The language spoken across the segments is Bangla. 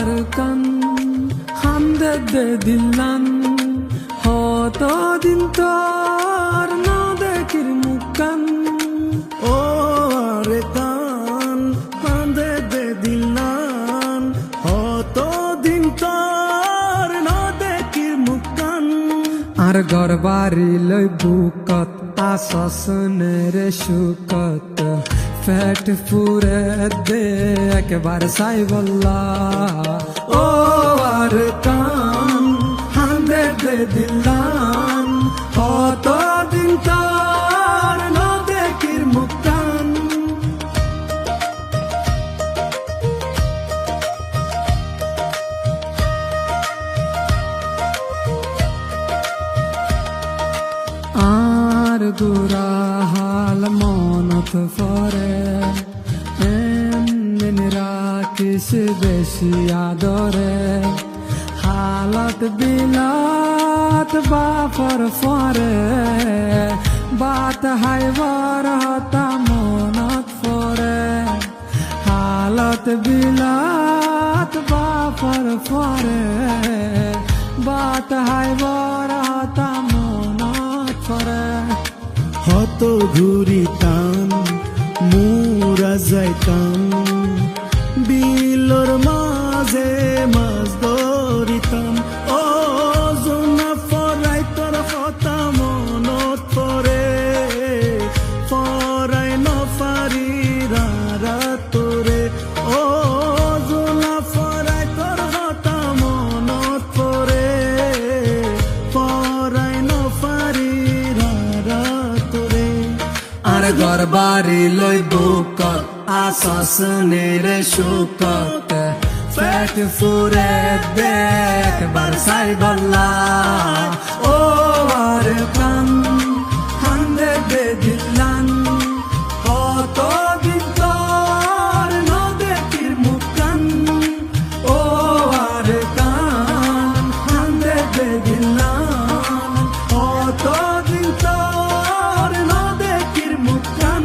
আর কান হামদে দে দিলান দিন তোর না দেখির মুখান ও আরে কান হামদে দে দিলান দিন তোর না দেখির মুখান আর ঘর বাড়ি লই বুকত আসনের সুকত ফেট পুরে দে একবার সাই বল্লা ও আর কান হামদে দে দিলান দিন তোর না দেখির মুখান আর গুরা হাল মনত ফরে এমন রাখিস বেশি আদরে হালত বিলাত বাপর ফরে বাত হাইবার হতা মনত ফরে হালত বিলাত বাপর ফরে বাত হাইবার হতা মনত ফরে হত ঘুরিতাম মুরা যাইতাম বিলর মাঝে মাছ ধরিতাম ও জোনা ফরাই তোর কথা মনত পরে ফরাই নফারি তোরে ও জোনা ফরাই তোর কথা মনত পরে ফরাই নফারি তোরে আর ঘর বাড়ি লই বুকত আসনের সুকত ফেট ফুরে দেখ বারসাই বল্লা ও আর কান হামদে দে দিলান দিন তোর না দেখির মুখান ও আর কান হামদে দে দিলান দিন তোর না দেখির মুখান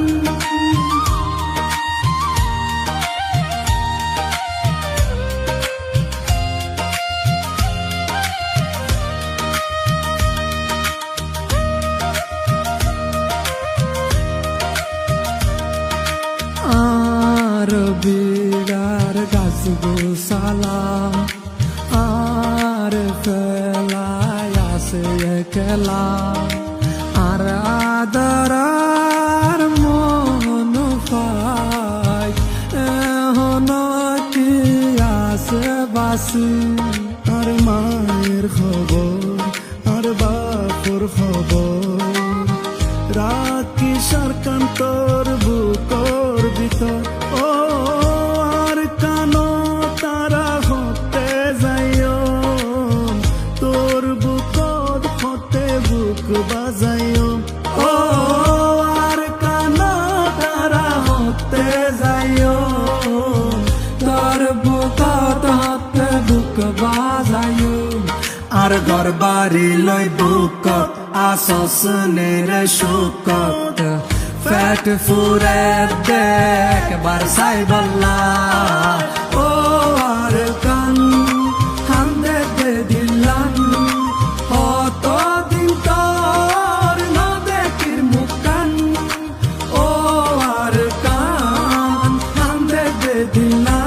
আর বিড়ার গাছ গোসালা আর ফেলায় আসে একলা আর আদরার মন পাই এখন কি আসে বাসি আর মায়ের খবর আর বাপর খবর রাখি সরকান তোর বুকর ভিতর ও আর কানো তারা হতে যাইও তোর বুকর হতে বুক বাজাইও ও আর কানো তারা হতে যাইও তোর বুকত হতে বুক বাজাইও আর ঘর বাড়ি লই বুকত আসনের সুকত ফেট ফুরে দেখ বারসাই বল্লা ও আর কান হামদে দে দিলান দিন তোর না দেখির মুখান ও আর কান হামদে দে দিলান